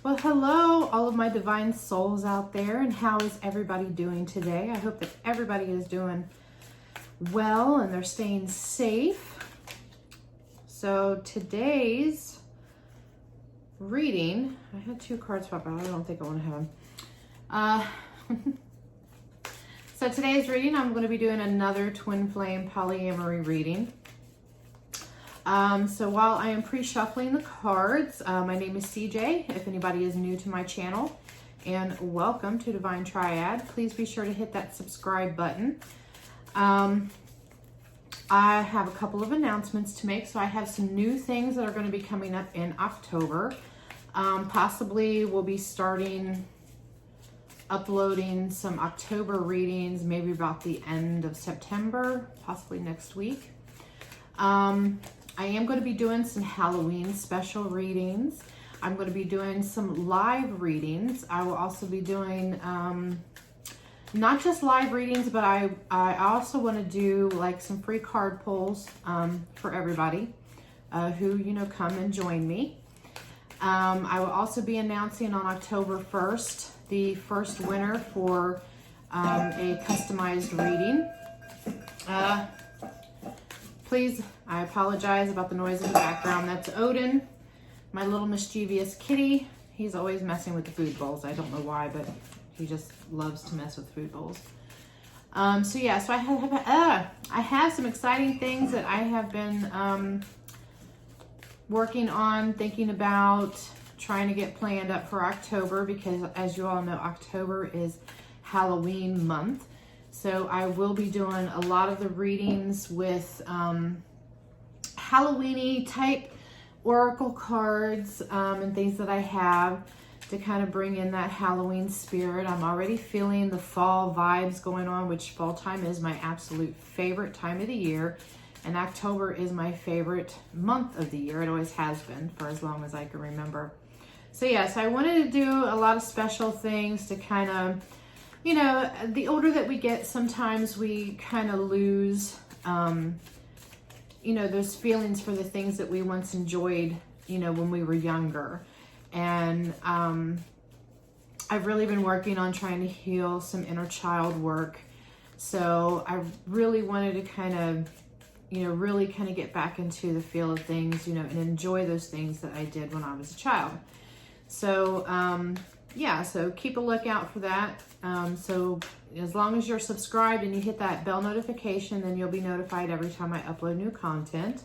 Well, hello, all of my divine souls out there, and how is everybody doing today? I hope that everybody is doing well and they're staying safe. So today's reading, I had two cards pop out. I don't think I want to have them. So today's reading, I'm going to be doing another twin flame polyamory reading. So while I am pre-shuffling the cards, my name is CJ, if anybody is new to my channel, and welcome to Divine Triad. Please be sure to hit that subscribe button. I have a couple of announcements to make. So I have some new things that are going to be coming up in October. Possibly we'll be starting uploading some October readings, maybe about the end of September, possibly next week. I am going to be doing some Halloween special readings. I'm going to be doing some live readings. I will also be doing not just live readings, but I also want to do like some free card pulls for everybody who, come and join me. I will also be announcing on October 1st the first winner for a customized reading. Please, I apologize about the noise in the background. That's Odin, my little mischievous kitty. He's always messing with the food bowls. I don't know why, but he just loves to mess with food bowls. So I have some exciting things that I have been working on, thinking about, trying to get planned up for October, because as you all know, October is Halloween month. So I will be doing a lot of the readings with Halloween-y type oracle cards and things that I have to kind of bring in that Halloween spirit. I'm already feeling the fall vibes going on, which fall time is my absolute favorite time of the year. And October is my favorite month of the year. It always has been for as long as I can remember. So yes, I wanted to do a lot of special things to kind of, the older that we get, sometimes we kind of lose, those feelings for the things that we once enjoyed, when we were younger. And I've really been working on trying to heal some inner child work. So I really wanted to kind of, really kind of get back into the feel of things, and enjoy those things that I did when I was a child. So, so keep a lookout for that. So as long as you're subscribed and you hit that bell notification, then you'll be notified every time I upload new content.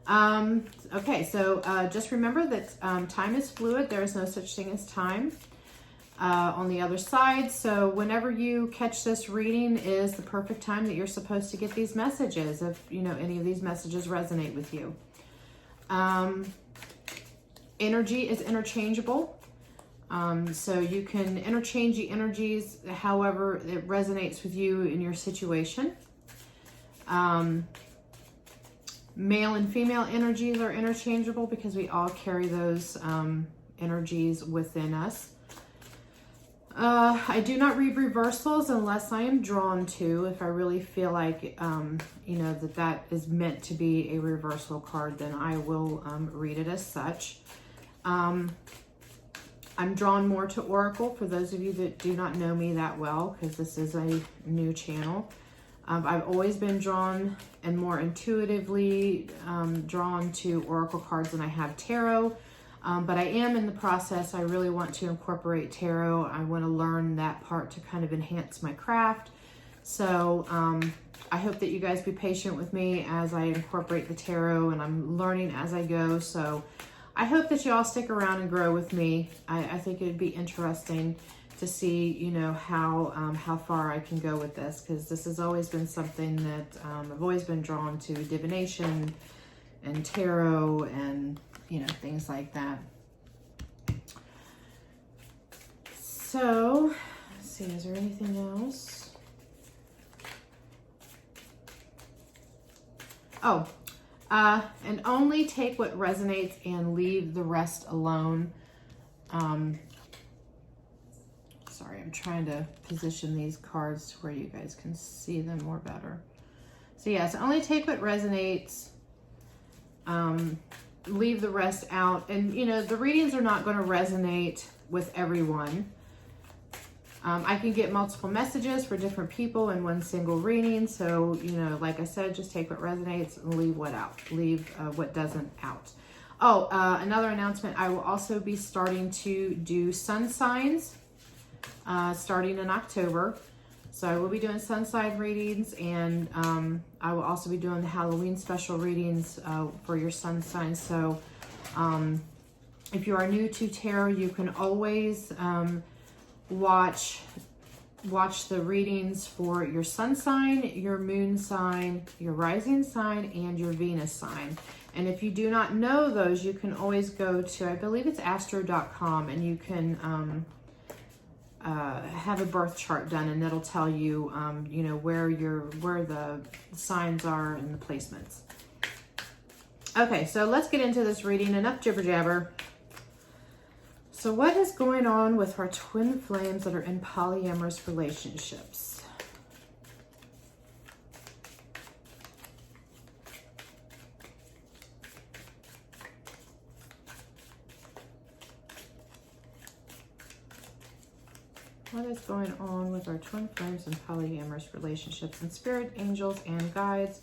Okay, so just remember that time is fluid. There is no such thing as time on the other side. So whenever you catch this reading is the perfect time that you're supposed to get these messages, if any of these messages resonate with you. Energy is interchangeable. So you can interchange the energies however it resonates with you in your situation. Male and female energies are interchangeable because we all carry those energies within us. I do not read reversals unless I am drawn to. If I really feel like, that is meant to be a reversal card, then I will read it as such. I'm drawn more to Oracle for those of you that do not know me that well, because this is a new channel. I've always been drawn and more intuitively drawn to Oracle cards than I have Tarot. But I am in the process. I really want to incorporate Tarot. I want to learn that part to kind of enhance my craft. So I hope that you guys be patient with me as I incorporate the Tarot, and I'm learning as I go. So I hope that you all stick around and grow with me. I think it would be interesting to see, how far I can go with this, because this has always been something that I've always been drawn to, divination and tarot and, things like that. So, let's see, is there anything else? Oh, and only take what resonates and leave the rest alone. Sorry, I'm trying to position these cards to where you guys can see them more better. So yes, only take what resonates. leave the rest out. And, you know, the readings are not going to resonate with everyone. I can get multiple messages for different people in one single reading. So, you know, like I said, just take what resonates and leave what out. Leave what doesn't out. Oh, another announcement. I will also be starting to do sun signs starting in October. So I will be doing sun sign readings, and I will also be doing the Halloween special readings for your sun signs. So if you are new to tarot, you can always watch the readings for your sun sign, your moon sign, your rising sign, and your Venus sign. And if you do not know those, you can always go to, I believe it's astro.com, and you can have a birth chart done, and it'll tell you, you know, where the signs are and the placements. Okay, so let's get into this reading. Enough jibber jabber. So what is going on with our twin flames that are in polyamorous relationships? What is going on with our twin flames in polyamorous relationships? And spirit, angels, and guides,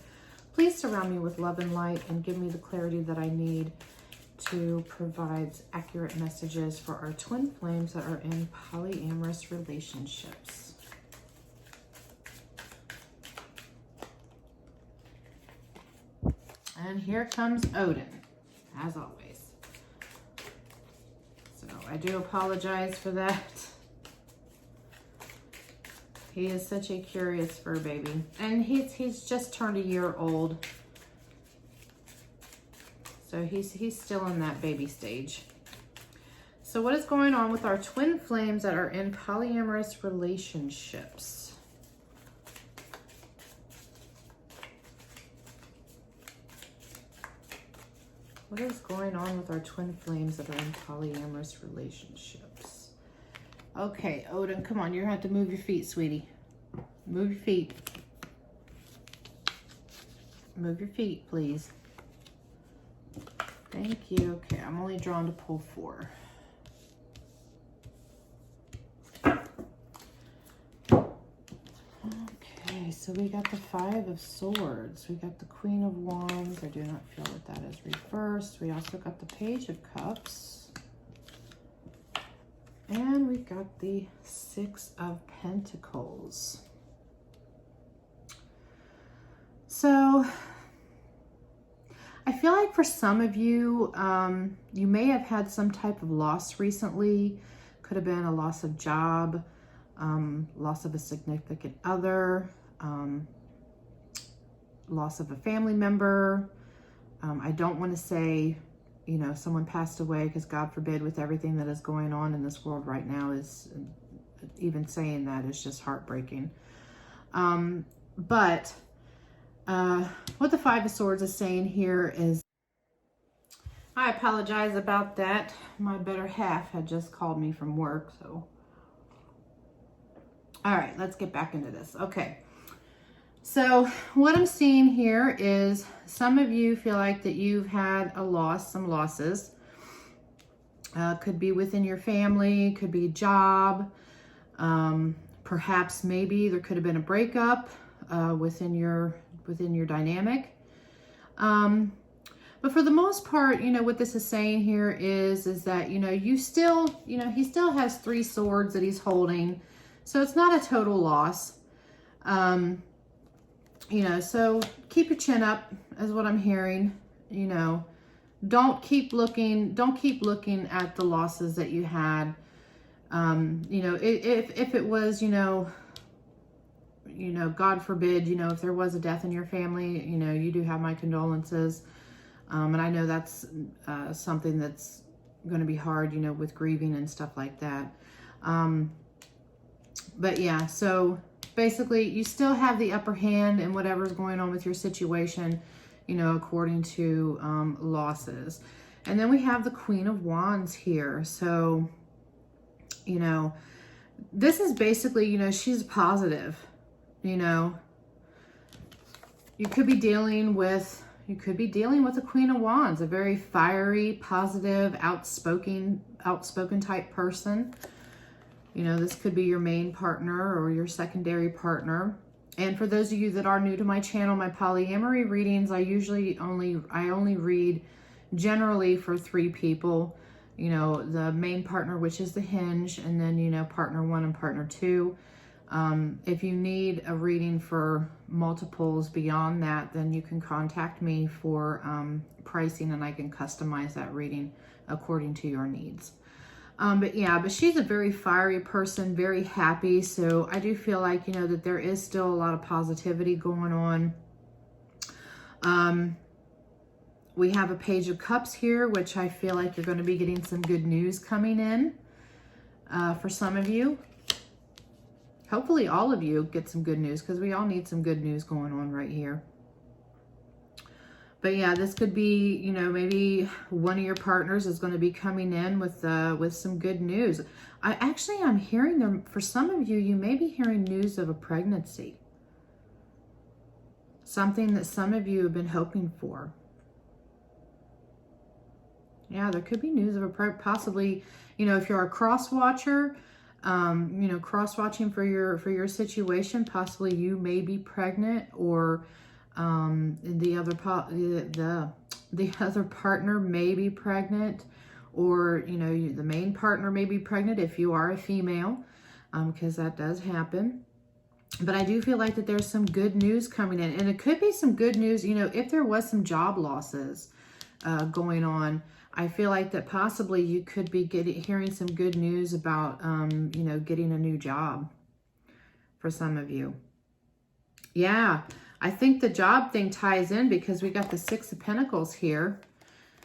please surround me with love and light and give me the clarity that I need to provide accurate messages for our twin flames that are in polyamorous relationships. And here comes Odin, as always. So I do apologize for that. He is such a curious fur baby. And he's just turned a year old. So he's still in that baby stage. So what is going on with our twin flames that are in polyamorous relationships? What is going on with our twin flames that are in polyamorous relationships? Okay, Odin, come on. You're going to have to move your feet, sweetie. Move your feet. Move your feet, please. Thank you. Okay, I'm only drawn to pull 4. Okay, so we got the 5 of Swords. We got the Queen of Wands. I do not feel that that is reversed. We also got the Page of Cups. And we got the 6 of Pentacles. So I feel like for some of you, you may have had some type of loss recently. Could have been a loss of job, loss of a significant other, loss of a family member. I don't want to say, you know, someone passed away, because God forbid, with everything that is going on in this world right now, is even saying that is just heartbreaking. But what the 5 of Swords is saying here is, I apologize about that. My better half had just called me from work, so. All right, let's get back into this. Okay. So what I'm seeing here is some of you feel like that you've had a loss, some losses. Could be within your family, could be a job. Perhaps maybe there could have been a breakup within your dynamic. But for the most part, you know, what this is saying here is that, you know, he still has 3 swords that he's holding. So it's not a total loss. You know, so keep your chin up is what I'm hearing. You know, don't keep looking at the losses that you had. You know, if it was, you know, God forbid, you know, if there was a death in your family, you know, you do have my condolences. And I know that's something that's going to be hard, you know, with grieving and stuff like that. But yeah, so basically you still have the upper hand in whatever's going on with your situation, you know, according to losses. And then we have the Queen of Wands here. So, you know, this is basically, you know, she's positive, you know. You could be dealing with, you could be dealing with a Queen of Wands, a very fiery, positive, outspoken type person. You know, this could be your main partner or your secondary partner. And for those of you that are new to my channel, my polyamory readings, I only read generally for 3 people. You know, the main partner, which is the hinge, and then, you know, partner 1 and partner 2. If you need a reading for multiples beyond that, then you can contact me for pricing, and I can customize that reading according to your needs. But she's a very fiery person, very happy. So I do feel like, you know, that there is still a lot of positivity going on. We have a Page of Cups here, which I feel like you're going to be getting some good news coming in for some of you. Hopefully all of you get some good news, because we all need some good news going on right here. But yeah, this could be, you know, maybe one of your partners is going to be coming in with some good news. I'm hearing them, for some of you, you may be hearing news of a pregnancy. Something that some of you have been hoping for. Yeah, there could be news of possibly, you know, if you're a cross watcher, you know, cross-watching for your situation, possibly you may be pregnant, or the other partner may be pregnant, or, you know, the main partner may be pregnant if you are a female, because that does happen. But I do feel like that there's some good news coming in, and it could be some good news, you know, if there was some job losses going on. I feel like that possibly you could be hearing some good news about, you know, getting a new job for some of you. Yeah, I think the job thing ties in because we got the 6 of Pentacles here.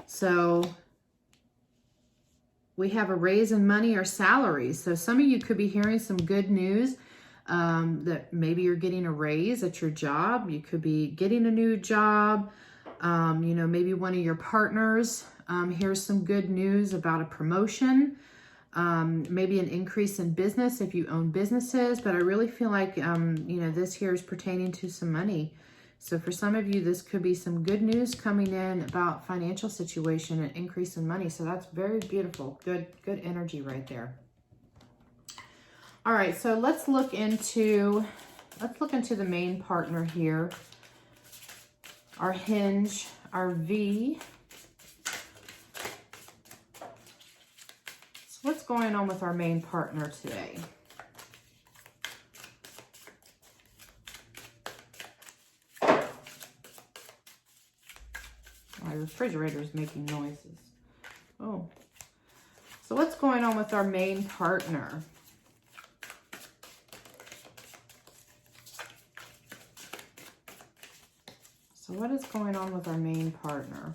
So we have a raise in money or salary. So some of you could be hearing some good news that maybe you're getting a raise at your job. You could be getting a new job. You know, maybe one of your partners here's some good news about a promotion, maybe an increase in business if you own businesses. But I really feel like, you know, this here is pertaining to some money. So for some of you, this could be some good news coming in about financial situation and increase in money. So that's very beautiful. Good energy right there. All right, so let's look into the main partner here. Our hinge, our V. So what's going on with our main partner today? My refrigerator is making noises. Oh. So what's going on with our main partner? So what is going on with our main partner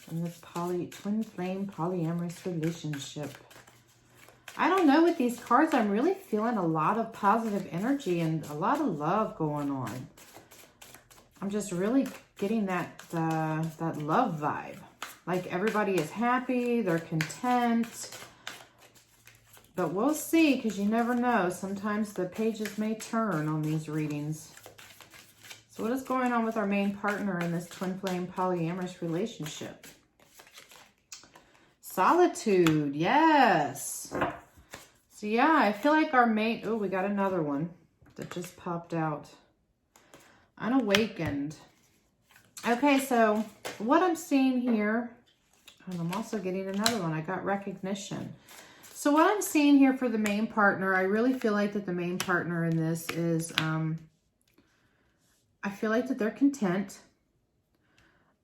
in this twin flame polyamorous relationship? I don't know, with these cards, I'm really feeling a lot of positive energy and a lot of love going on. I'm just really getting that love vibe. Like everybody is happy, they're content. But we'll see, because you never know. Sometimes the pages may turn on these readings. So what is going on with our main partner in this twin flame polyamorous relationship? Solitude, yes. So yeah, I feel like our main, oh, we got another one that just popped out. Unawakened. Okay, so what I'm seeing here, and I'm also getting another one. I got recognition. So what I'm seeing here for the main partner, I really feel like that the main partner in this is, I feel like that they're content.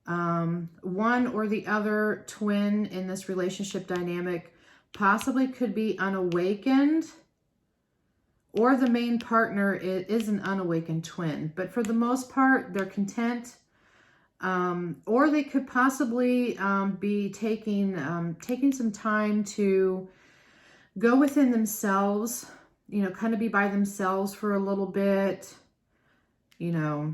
One or the other twin in this relationship dynamic possibly could be unawakened, or the main partner is an unawakened twin. But for the most part, they're content. Or they could possibly be taking some time to go within themselves, you know, kind of be by themselves for a little bit, you know.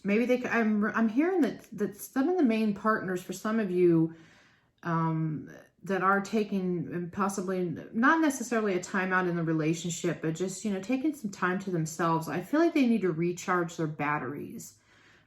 Maybe they I'm hearing that some of the main partners, for some of you, that are taking possibly not necessarily a time out in the relationship, but just, you know, taking some time to themselves. I feel like they need to recharge their batteries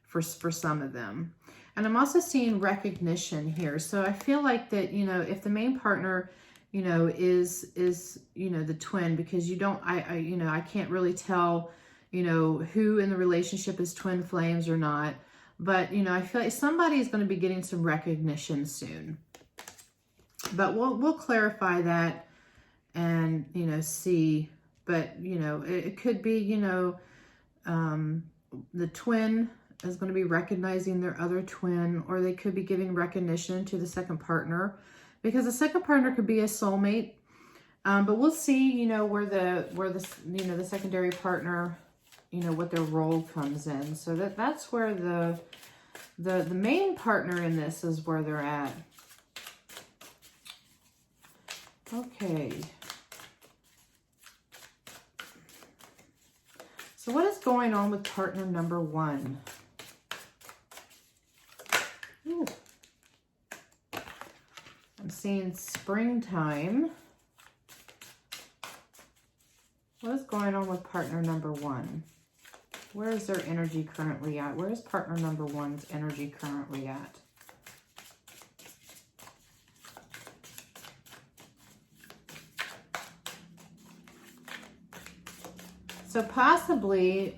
for some of them. And I'm also seeing recognition here. So I feel like that, you know, if the main partner, you know, is, you know, the twin, because you don't, you know, I can't really tell, you know, who in the relationship is twin flames or not. But, you know, I feel like somebody is going to be getting some recognition soon. But we'll clarify that and, you know, see. But, you know, it could be, you know, the twin is going to be recognizing their other twin, or they could be giving recognition to the second partner, because the second partner could be a soulmate. But we'll see, you know, where the you know, the secondary partner, you know, what their role comes in. So that's where the main partner in this is where they're at. Okay. So what is going on with partner number one? Ooh. I'm seeing springtime. What is going on with partner number one? Where is their energy currently at? Where is partner number one's energy currently at? So possibly,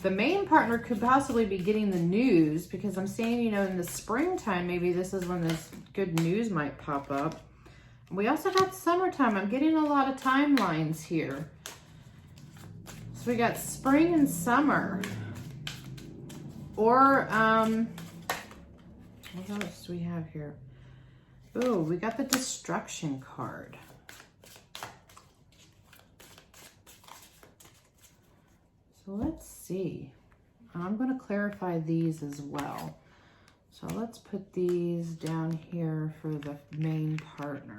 the main partner could possibly be getting the news, because I'm saying, you know, in the springtime, maybe this is when this good news might pop up. We also got summertime. I'm getting a lot of timelines here. So we got spring and summer. Or, what else do we have here? Oh, we got the destruction card. So let's see. I'm going to clarify these as well. So let's put these down here for the main partner.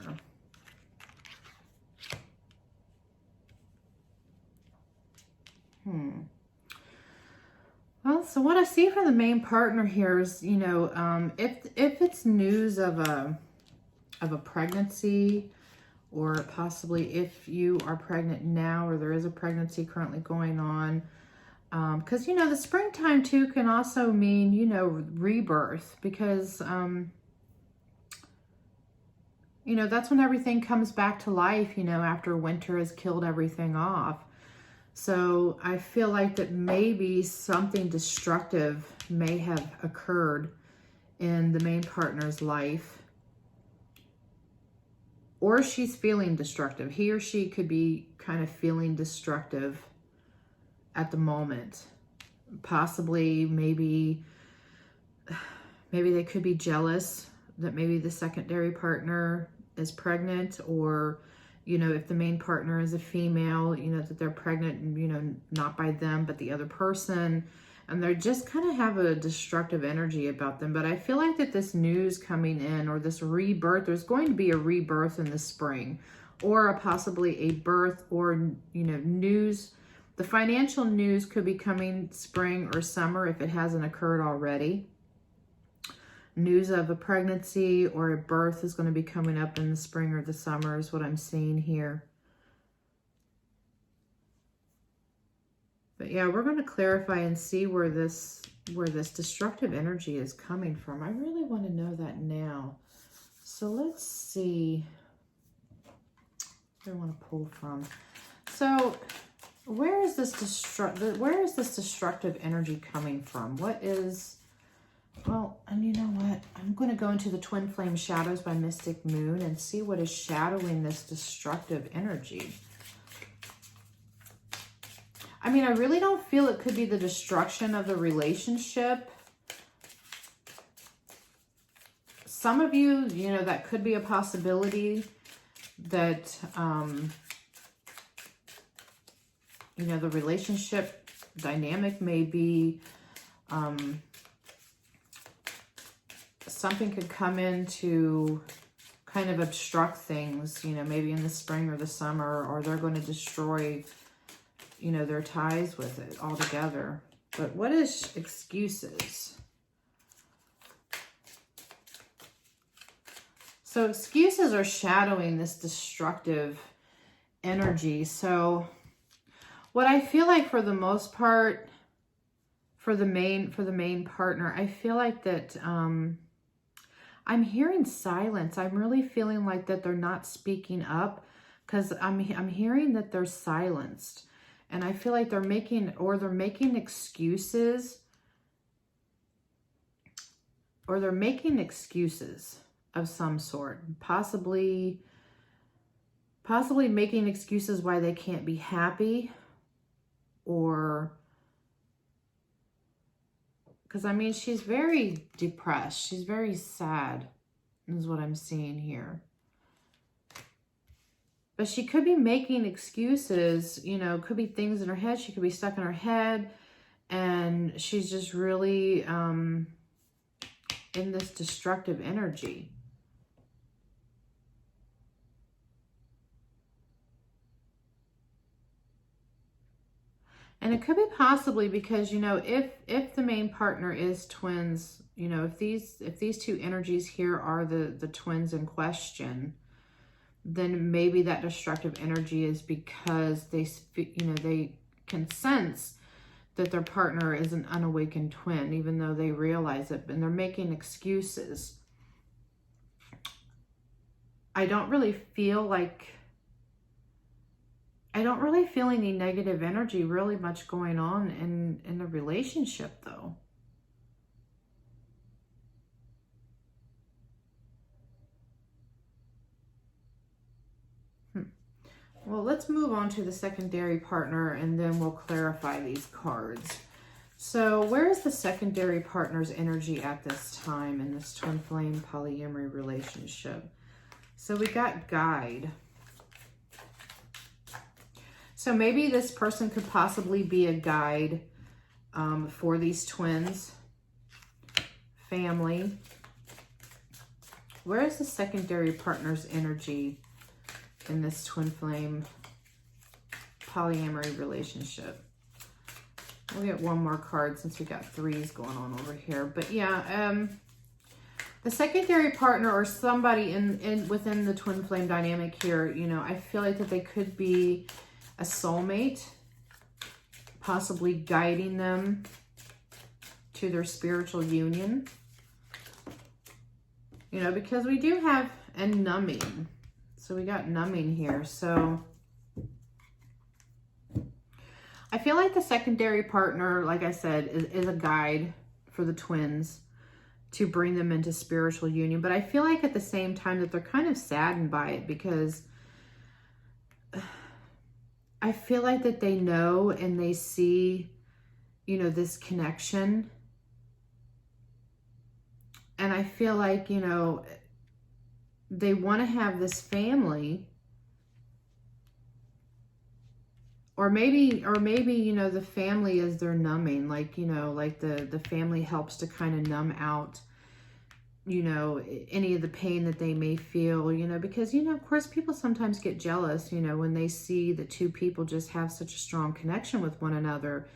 Well, so what I see for the main partner here is, you know, if it's news of a pregnancy, or possibly if you are pregnant now, or there is a pregnancy currently going on. Because, you know, the springtime too can also mean, you know, rebirth, because, you know, that's when everything comes back to life, you know, after winter has killed everything off. So I feel like that maybe something destructive may have occurred in the main partner's life, or she's feeling destructive. He or she could be kind of feeling destructive at the moment. Possibly, maybe they could be jealous that maybe the secondary partner is pregnant, or, you know, if the main partner is a female, you know, that they're pregnant, you know, not by them, but the other person. And they're just kind of have a destructive energy about them. But I feel like that this news coming in, or this rebirth, there's going to be a rebirth in the spring, or possibly a birth, or, you know, news. The financial news could be coming spring or summer if it hasn't occurred already. News of a pregnancy or a birth is going to be coming up in the spring or the summer is what I'm seeing here. But yeah, we're going to clarify and see where this destructive energy is coming from. I really want to know that now. So let's see what I want to pull from. So where is this destructive energy coming from? What is, well, and you know what? I'm going to go into the Twin Flame Shadows by Mystic Moon and see what is shadowing this destructive energy. I mean, I really don't feel it could be the destruction of the relationship. Some of you, you know, that could be a possibility that, you know, the relationship dynamic may be, something could come in to kind of obstruct things, you know, maybe in the spring or the summer, or they're going to destroy, you know, their ties with it altogether. But what is excuses? So So excuses are shadowing this destructive energy. So what I feel like for the most part, for the main partner, I feel like that I'm hearing silence. I'm really feeling like that they're not speaking up, because I'm hearing that they're silenced. And I feel like they're making excuses, or they're making excuses of some sort. Possibly making excuses why they can't be happy, or because I mean, she's very depressed. She's very sad, is what I'm seeing here. But she could be making excuses, you know, could be things in her head. She could be stuck in her head, and she's just really in this destructive energy. And it could be possibly because, you know, if the main partner is twins, you know, if these two energies here are the twins in question, then maybe that destructive energy is because they, you know, they can sense that their partner is an unawakened twin, even though they realize it, and they're making excuses. I don't really feel any negative energy really much going on in the relationship, though. Well, let's move on to the secondary partner, and then we'll clarify these cards. So where is the secondary partner's energy at this time in this twin flame polyamory relationship? So we got guide. So maybe this person could possibly be a guide for these twins. Family. Where is the secondary partner's energy in this twin flame polyamory relationship? We'll get one more card since we got threes going on over here. But yeah, the secondary partner, or somebody within the twin flame dynamic here, you know, I feel like that they could be a soulmate, possibly guiding them to their spiritual union. You know, because we do have a numbing. So we got numbing here. So I feel like the secondary partner, like I said, is a guide for the twins to bring them into spiritual union. But I feel like at the same time that they're kind of saddened by it, because I feel like that they know and they see, you know, this connection. And I feel like, you know, they want to have this family. Or maybe, you know, the family is their numbing. Like, you know, like the family helps to kind of numb out, you know, any of the pain that they may feel, you know, because, you know, of course, people sometimes get jealous, you know, when they see the two people just have such a strong connection with one another,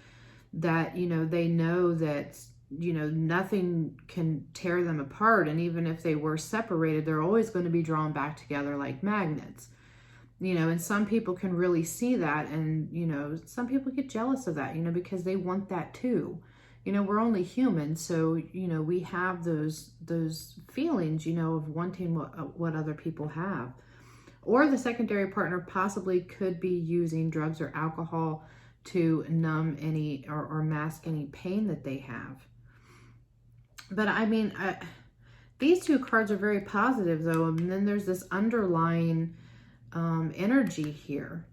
that, you know, they know that, you know, nothing can tear them apart. And even if they were separated, they're always going to be drawn back together like magnets, you know, and some people can really see that. And, you know, some people get jealous of that, you know, because they want that too. You know, we're only human, so, you know, we have those feelings, you know, of wanting what other people have. Or the secondary partner possibly could be using drugs or alcohol to numb any or mask any pain that they have. But I mean, these two cards are very positive, though, and then there's this underlying energy here.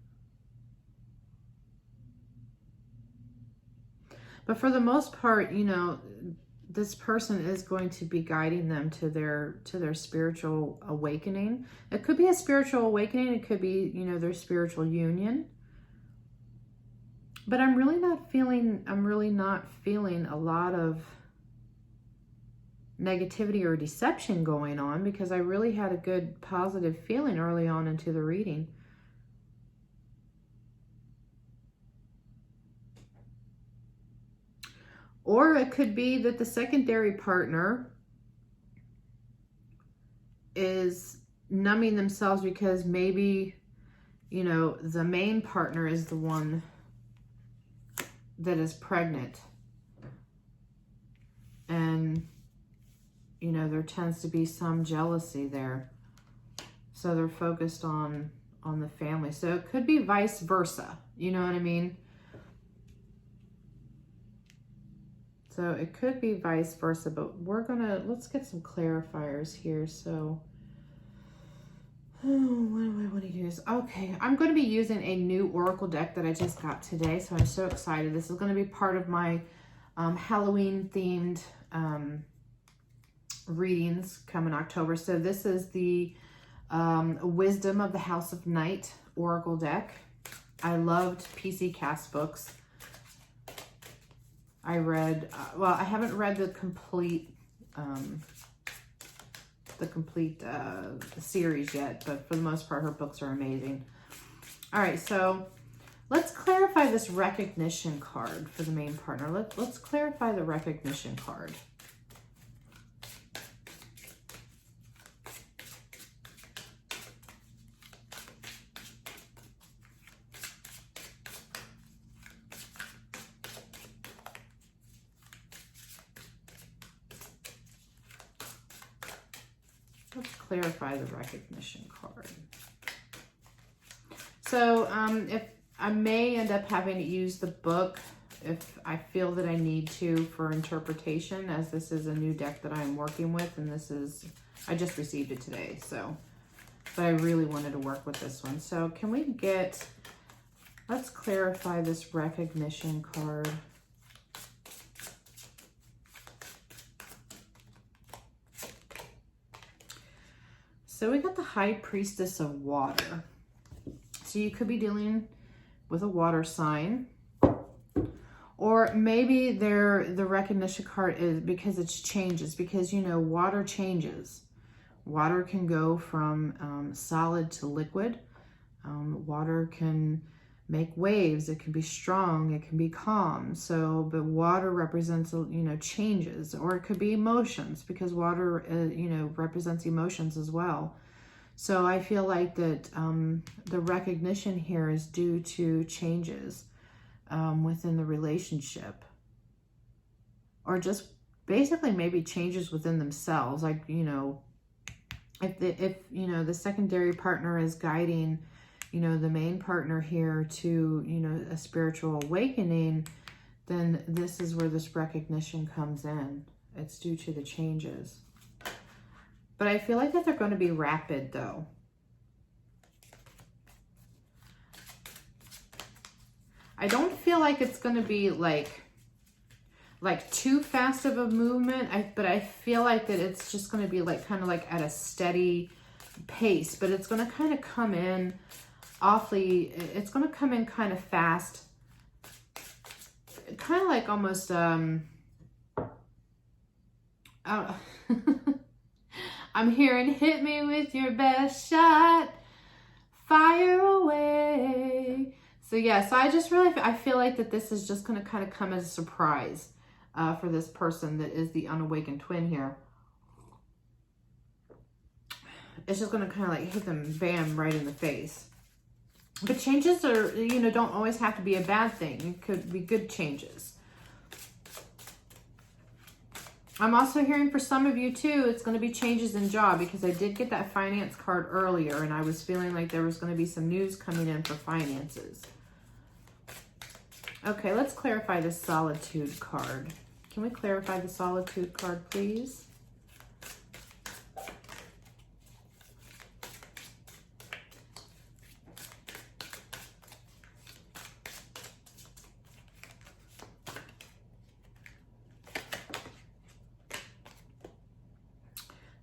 But for the most part, you know, this person is going to be guiding them to their spiritual awakening. It could be a spiritual awakening. It could be, you know, their spiritual union. But I'm really not feeling a lot of negativity or deception going on, because I really had a good positive feeling early on into the reading. Or it could be that the secondary partner is numbing themselves because maybe, you know, the main partner is the one that is pregnant. And, you know, there tends to be some jealousy there. So they're focused on the family. So it could be vice versa. You know what I mean? So it could be vice versa, but let's get some clarifiers here. So, what do I want to use? Okay, I'm going to be using a new Oracle deck that I just got today. So I'm so excited. This is going to be part of my Halloween themed readings coming October. So this is the Wisdom of the House of Night Oracle deck. I loved PC Cast books. I read, well, I haven't read the complete series yet, but for the most part, her books are amazing. All right, so let's clarify this recognition card for the main partner. Let's clarify the recognition card. Let's clarify the recognition card. So if I may end up having to use the book if I feel that I need to for interpretation, as this is a new deck that I'm working with, and I just received it today, so, but I really wanted to work with this one. So can we let's clarify this recognition card. So we got the High Priestess of Water. So you could be dealing with a water sign. Or maybe the recognition card is because it changes. Because, you know, water changes. Water can go from solid to liquid. Water can make waves. It can be strong. It can be calm. So, but water represents, you know, changes. Or it could be emotions, because water, you know, represents emotions as well. So I feel like that the recognition here is due to changes within the relationship. Or just basically maybe changes within themselves. Like, you know, if you know, the secondary partner is guiding, you know, the main partner here to, you know, a spiritual awakening, then this is where this recognition comes in. It's due to the changes. But I feel like that they're going to be rapid, though. I don't feel like it's going to be like too fast of a movement, but I feel like that it's just going to be like kind of like at a steady pace, but it's going to kind of come in it's going to come in kind of fast, kind of like almost, I'm hearing hit me with your best shot, fire away. So yeah, so I feel like that this is just going to kind of come as a surprise for this person that is the unawakened twin here. It's just going to kind of like hit them, bam, right in the face. But changes are, you know, don't always have to be a bad thing. It could be good changes. I'm also hearing for some of you too, it's going to be changes in job, because I did get that finance card earlier and I was feeling like there was going to be some news coming in for finances. Okay, let's clarify the Solitude card. Can we clarify the Solitude card, please?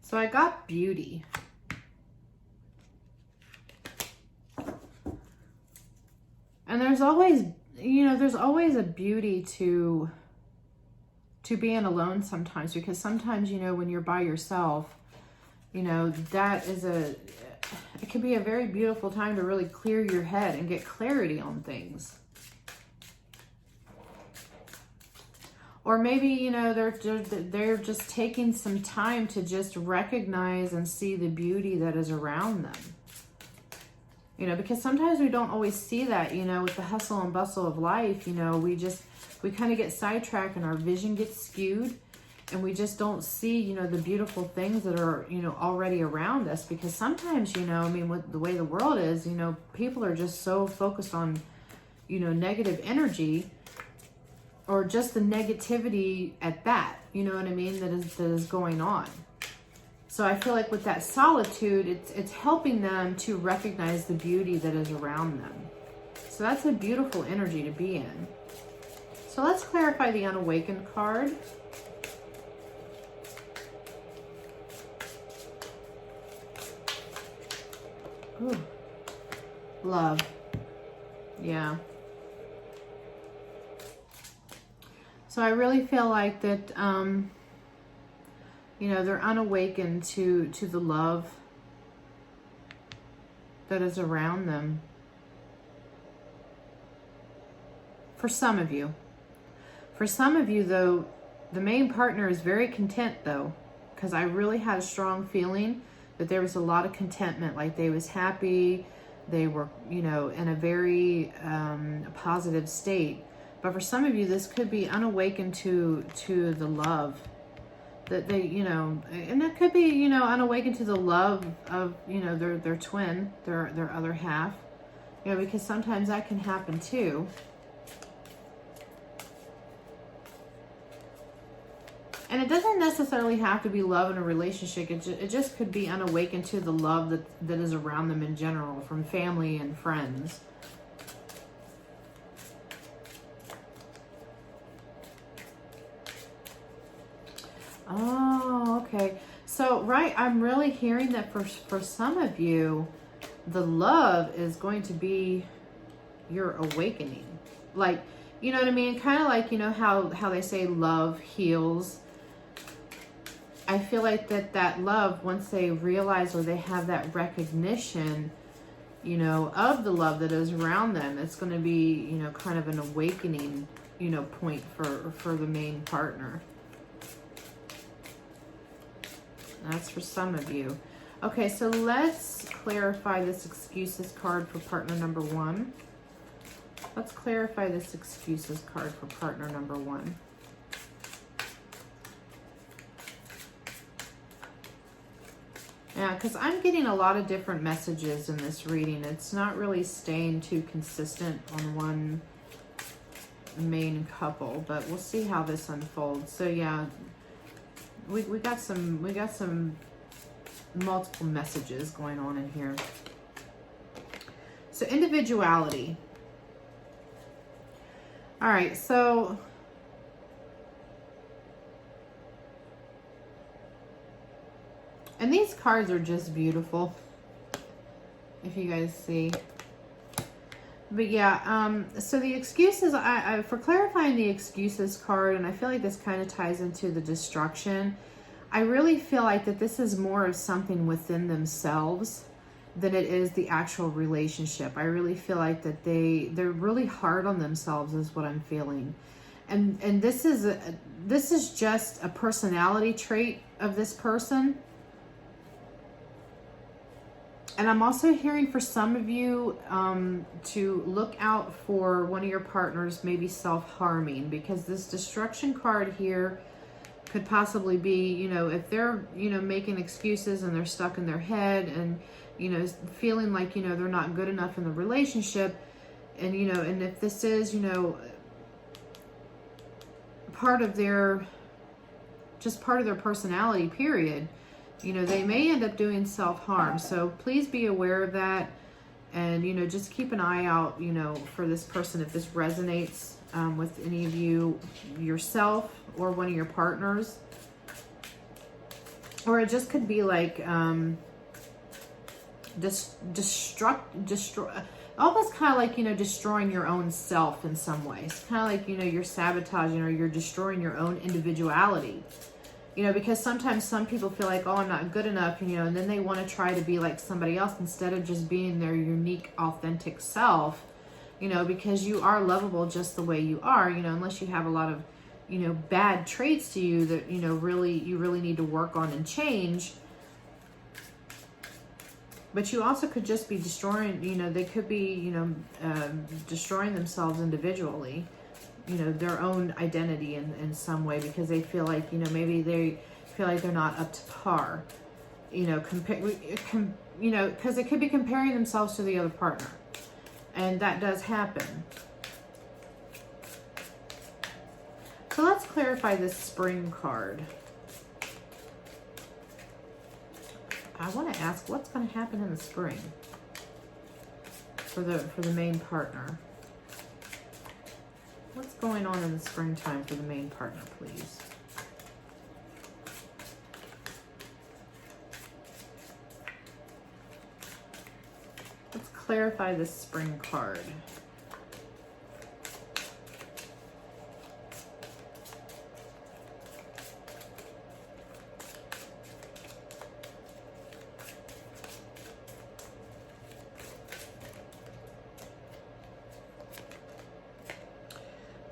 So I got Beauty. And there's always, you know, there's always a beauty to being alone sometimes, because sometimes, you know, when you're by yourself, you know, it can be a very beautiful time to really clear your head and get clarity on things. Or maybe, you know, they're just taking some time to just recognize and see the beauty that is around them. You know, because sometimes we don't always see that, you know, with the hustle and bustle of life. You know, we kind of get sidetracked and our vision gets skewed. And we just don't see, you know, the beautiful things that are, you know, already around us. Because sometimes, you know, I mean, with the way the world is, you know, people are just so focused on, you know, negative energy, or just the negativity at that, you know what I mean, that is going on. So I feel like with that solitude, it's helping them to recognize the beauty that is around them. So that's a beautiful energy to be in. So let's clarify the unawakened card. Ooh. Love. Yeah. So I really feel like that, you know, they're unawakened to the love that is around them. For some of you. For some of you, though, the main partner is very content, though, because I really had a strong feeling that there was a lot of contentment, like they was happy, they were, you know, in a very positive state. But for some of you, this could be unawakened to the love that they, you know, and it could be, you know, unawakened to the love of, you know, their twin, their other half, you know, because sometimes that can happen too. And it doesn't necessarily have to be love in a relationship. It just could be unawakened to the love that is around them in general, from family and friends. Oh, okay. So, right, I'm really hearing that for some of you, the love is going to be your awakening. Like, you know what I mean? Kind of like, you know, how they say love heals. I feel like that love, once they realize or they have that recognition, you know, of the love that is around them, it's going to be, you know, kind of an awakening, you know, point for the main partner. That's for some of you. Okay, so let's clarify this excuses card for partner number one. Let's clarify this excuses card for partner number one. Yeah, because I'm getting a lot of different messages in this reading. It's not really staying too consistent on one main couple, but we'll see how this unfolds. So yeah, we got some multiple messages going on in here. So individuality. All right, so and these cards are just beautiful, if you guys see. But yeah, so the excuses, I for clarifying the excuses card, and I feel like this kind of ties into the destruction. I really feel like that this is more of something within themselves than it is the actual relationship. I really feel like that they're really hard on themselves is what I'm feeling. And this is just a personality trait of this person. And I'm also hearing for some of you to look out for one of your partners maybe self-harming, because this destruction card here could possibly be, you know, if they're, you know, making excuses and they're stuck in their head and, you know, feeling like, you know, they're not good enough in the relationship. And, you know, and if this is, you know, part of their personality, period, you know, they may end up doing self-harm. So please be aware of that. And, you know, just keep an eye out, you know, for this person if this resonates with any of you, yourself or one of your partners. Or it just could be like destroy, almost kind of like, you know, destroying your own self in some ways. Kind of like, you know, you're sabotaging or you're destroying your own individuality. You know, because sometimes some people feel like, oh, I'm not good enough, you know, and then they want to try to be like somebody else instead of just being their unique, authentic self, you know, because you are lovable just the way you are, you know, unless you have a lot of, you know, bad traits to you that, you know, you really need to work on and change. But you also could just be destroying, you know, they could be, you know, destroying themselves individually, you know, their own identity in some way, because they feel like, you know, maybe they feel like they're not up to par, you know, you know, because they could be comparing themselves to the other partner. And that does happen. So let's clarify this spring card. I want to ask, what's going to happen in the spring for the main partner? What's going on in the springtime for the main partner, please? Let's clarify this spring card.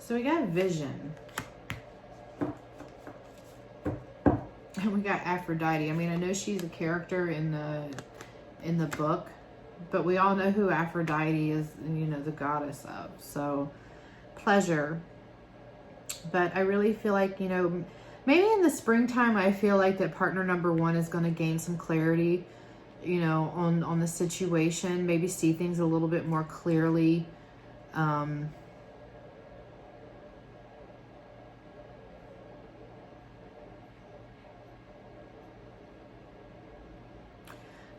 So we got vision. And we got Aphrodite. I mean, I know she's a character in the book, but we all know who Aphrodite is, you know, the goddess of. So pleasure. But I really feel like, you know, maybe in the springtime, I feel like that partner number one is going to gain some clarity, you know, on the situation, maybe see things a little bit more clearly.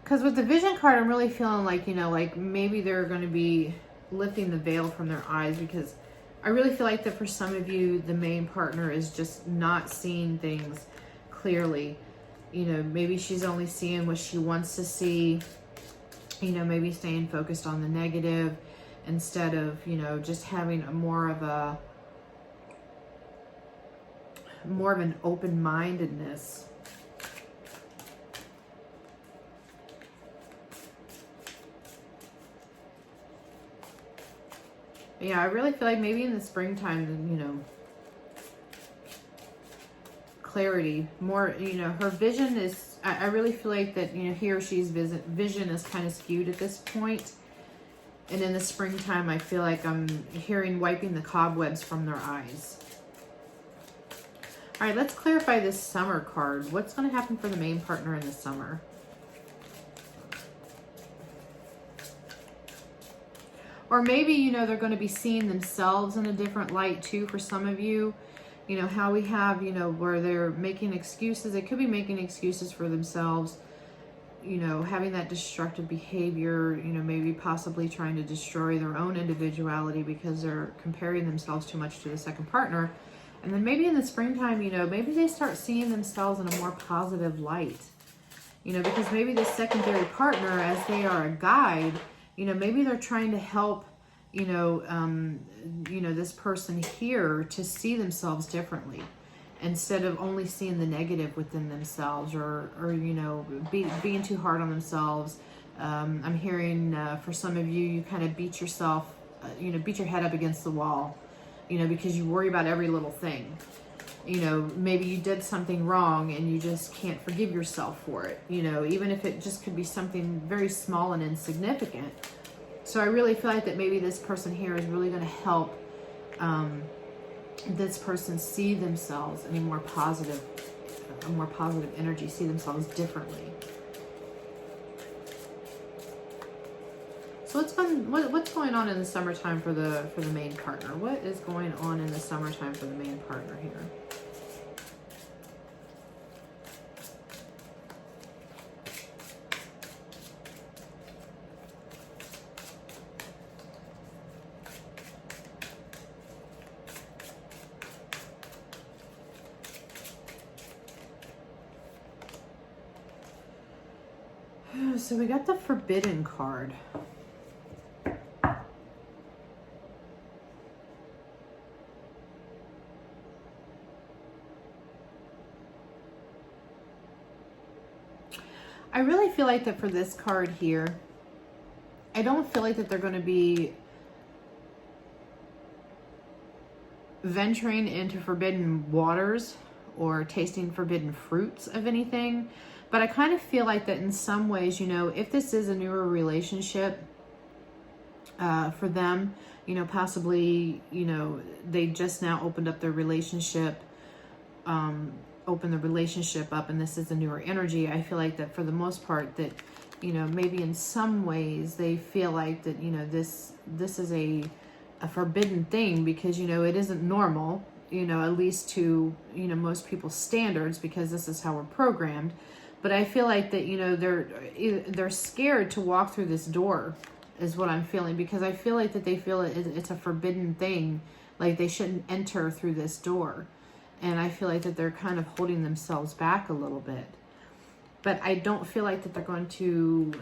Because with the vision card, I'm really feeling like, you know, like maybe they're going to be lifting the veil from their eyes, because I really feel like that for some of you, the main partner is just not seeing things clearly. You know, maybe she's only seeing what she wants to see, you know, maybe staying focused on the negative instead of, you know, just having a more of an open-mindedness. Yeah, I really feel like maybe in the springtime, you know, clarity, more, you know, her vision is, I really feel like that, you know, he or she's vision is kind of skewed at this point. And in the springtime, I feel like I'm hearing wiping the cobwebs from their eyes. All right, let's clarify this summer card. What's going to happen for the main partner in the summer? Or maybe, you know, they're going to be seeing themselves in a different light too for some of you. You know, how we have, you know, where they're making excuses. They could be making excuses for themselves, you know, having that destructive behavior, you know, maybe possibly trying to destroy their own individuality because they're comparing themselves too much to the second partner. And then maybe in the springtime, you know, maybe they start seeing themselves in a more positive light. You know, because maybe the secondary partner, as they are a guide, you know, maybe they're trying to help, you know, this person here to see themselves differently instead of only seeing the negative within themselves or you know, being too hard on themselves. I'm hearing for some of you, you kind of beat yourself, you know, beat your head up against the wall, you know, because you worry about every little thing. You know, maybe you did something wrong and you just can't forgive yourself for it, you know, even if it just could be something very small and insignificant. So I really feel like that maybe this person here is really going to help this person see themselves in a more positive energy, see themselves differently. So what's going on in the summertime for the main partner? What is going on in the summertime for the main partner here? So we got the Forbidden card. I really feel like that for this card here, I don't feel like that they're going to be venturing into forbidden waters or tasting forbidden fruits of anything. But I kind of feel like that in some ways, you know, if this is a newer relationship for them, you know, possibly, you know, they just now opened up their relationship, opened the relationship up, and this is a newer energy. I feel like that for the most part that, you know, maybe in some ways they feel like that, you know, this is a forbidden thing because, you know, it isn't normal, you know, at least to, you know, most people's standards, because this is how we're programmed. But I feel like that, you know, they're scared to walk through this door is what I'm feeling, because I feel like that they feel it's a forbidden thing, like they shouldn't enter through this door. And I feel like that they're kind of holding themselves back a little bit. But I don't feel like that they're going to,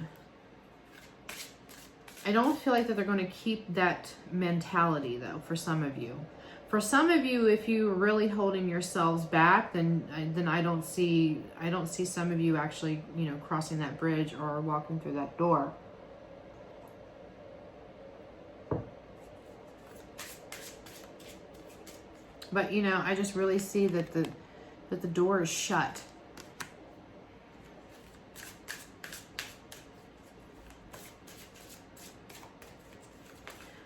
keep that mentality though, for some of you. For some of you, if you're really holding yourselves back, then I don't see some of you actually, you know, crossing that bridge or walking through that door. But, you know, I just really see that the door is shut.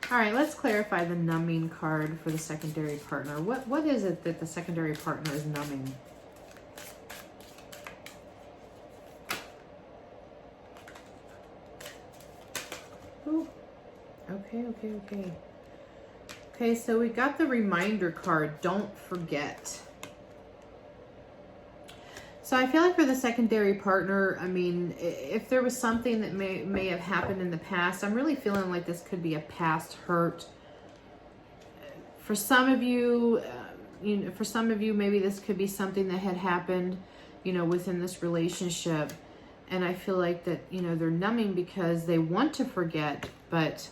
All right, let's clarify the numbing card for the secondary partner. What is it that the secondary partner is numbing? Ooh. Okay. Okay, so we got the reminder card, don't forget. So I feel like for the secondary partner, I mean, if there was something that may have happened in the past, I'm really feeling like this could be a past hurt. For some of you, maybe this could be something that had happened, you know, within this relationship. And I feel like that, you know, they're numbing because they want to forget, but,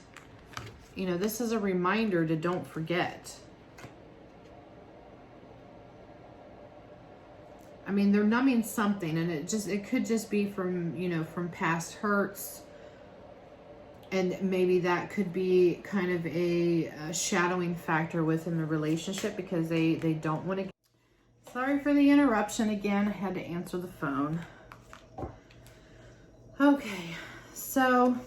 you know, this is a reminder to don't forget. I mean, they're numbing something, and it could just be from, you know, from past hurts. And maybe that could be kind of a shadowing factor within the relationship because they don't want to. Sorry for the interruption again. I had to answer the phone. Okay, so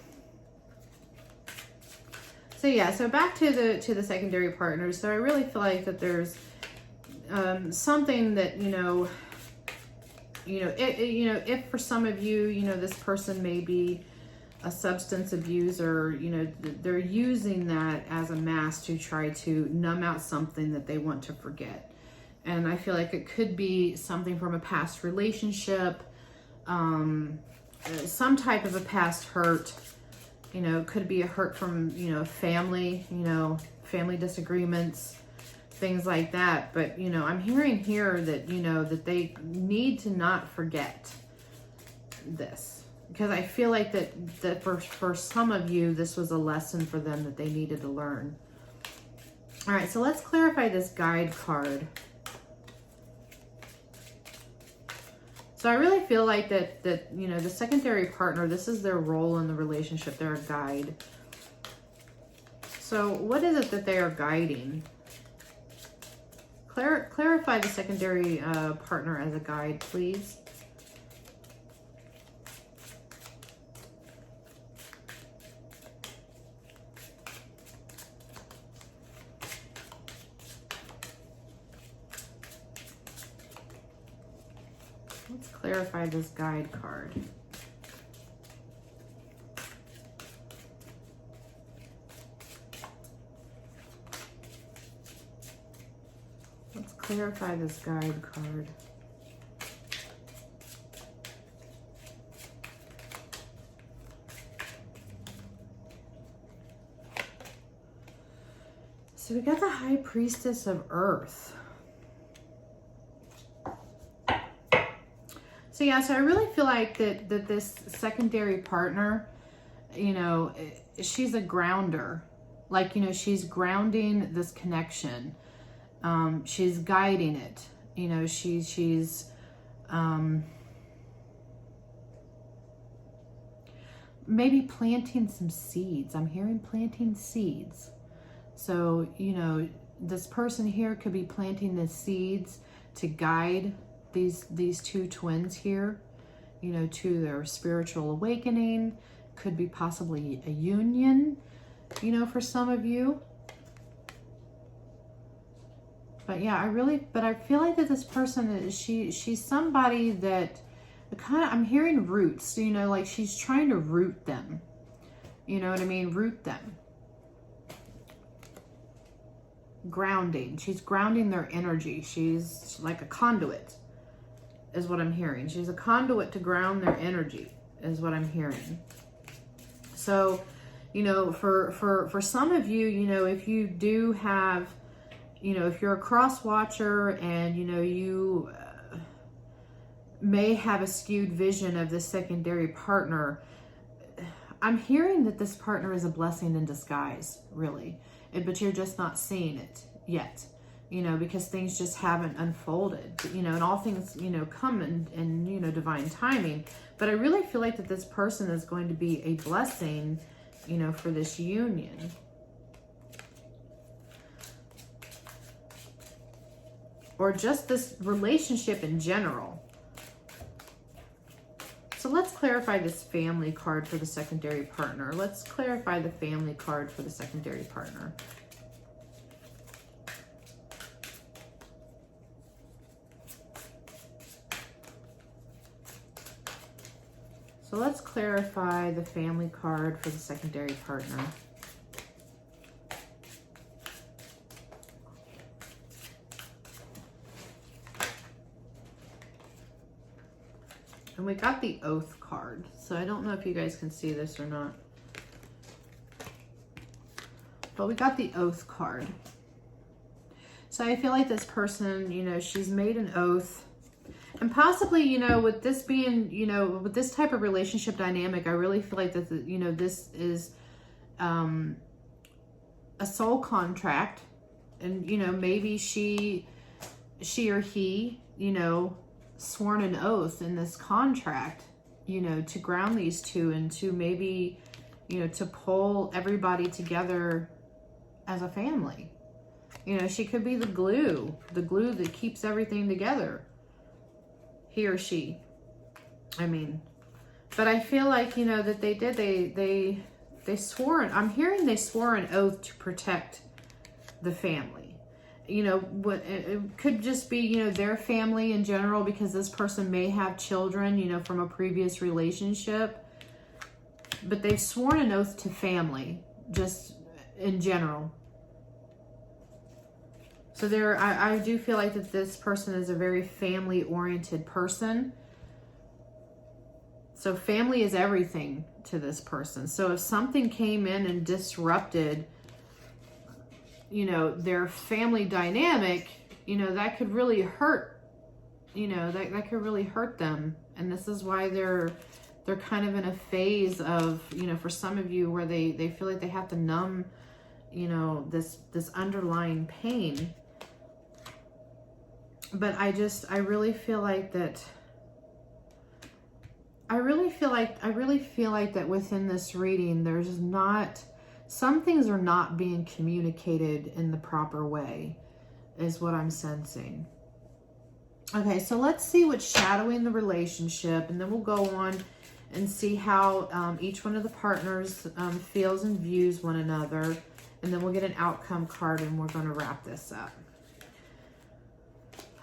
yeah, so back to the secondary partners. So I really feel like that there's something that, if for some of you, you know, this person may be a substance abuser, you know, they're using that as a mask to try to numb out something that they want to forget. And I feel like it could be something from a past relationship, some type of a past hurt. You know, it could be a hurt from, you know, family, you know, family disagreements, things like that. But, you know, I'm hearing here that, you know, that they need to not forget this. Because I feel like that for some of you, this was a lesson for them that they needed to learn. All right, so let's clarify this guide card. So I really feel like that you know, the secondary partner, this is their role in the relationship. They're a guide. So what is it that they are guiding? Clarify the secondary partner as a guide, please. Let's clarify this guide card. Let's clarify this guide card. So we got the High Priestess of Earth. So yeah, so I really feel like that this secondary partner, you know, she's a grounder. Like, you know, she's grounding this connection. She's guiding it. You know, she's maybe planting some seeds. I'm hearing planting seeds. So, you know, this person here could be planting the seeds to guide these two twins here, you know, to their spiritual awakening. Could be possibly a union, you know, for some of you. But yeah, I feel like that this person is, she's somebody that kind of, I'm hearing roots, you know, like she's trying to root them. You know what I mean? Root them. Grounding. She's grounding their energy. She's like a conduit, is what I'm hearing. She's a conduit to ground their energy, is what I'm hearing. So, you know, for some of you, you know, if you do have, you know, if you're a cross watcher and, you know, you may have a skewed vision of the secondary partner, I'm hearing that this partner is a blessing in disguise, really. But you're just not seeing it yet, you know, because things just haven't unfolded, you know, and all things, you know, come in, you know, divine timing. But I really feel like that this person is going to be a blessing, you know, for this union. Or just this relationship in general. So let's clarify this family card for the secondary partner. Let's clarify the family card for the secondary partner. So let's clarify the family card for the secondary partner. And we got the Oath card. So I don't know if you guys can see this or not. But we got the Oath card. So I feel like this person, you know, she's made an oath. And possibly, you know, with this being, you know, with this type of relationship dynamic, I really feel like that, you know, this is a soul contract. And, you know, maybe she or he, you know, sworn an oath in this contract, you know, to ground these two and to maybe, you know, to pull everybody together as a family. You know, she could be the glue that keeps everything together. He or she. I mean, but I feel like, you know, that they swore, I'm hearing they swore an oath to protect the family. You know, what it could just be, you know, their family in general, because this person may have children, you know, from a previous relationship. But they've sworn an oath to family, just in general. So I do feel like that this person is a very family-oriented person. So family is everything to this person. So if something came in and disrupted, you know, their family dynamic, you know, that could really hurt, you know, that could really hurt them. And this is why they're kind of in a phase of, you know, for some of you where they feel like they have to numb, you know, this underlying pain. But I really feel like that, I really feel like that within this reading, there's not, some things are not being communicated in the proper way, is what I'm sensing. Okay, so let's see what's shadowing the relationship, and then we'll go on and see how each one of the partners feels and views one another, and then we'll get an outcome card, and we're going to wrap this up.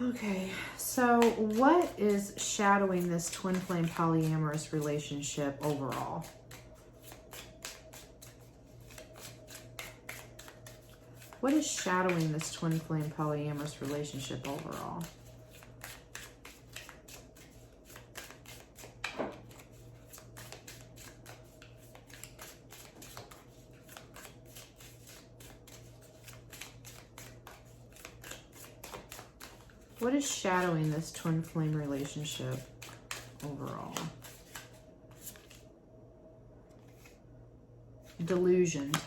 Okay, so what is shadowing this twin flame polyamorous relationship overall? What is shadowing this twin flame polyamorous relationship overall? What is shadowing this twin flame relationship overall? Delusioned.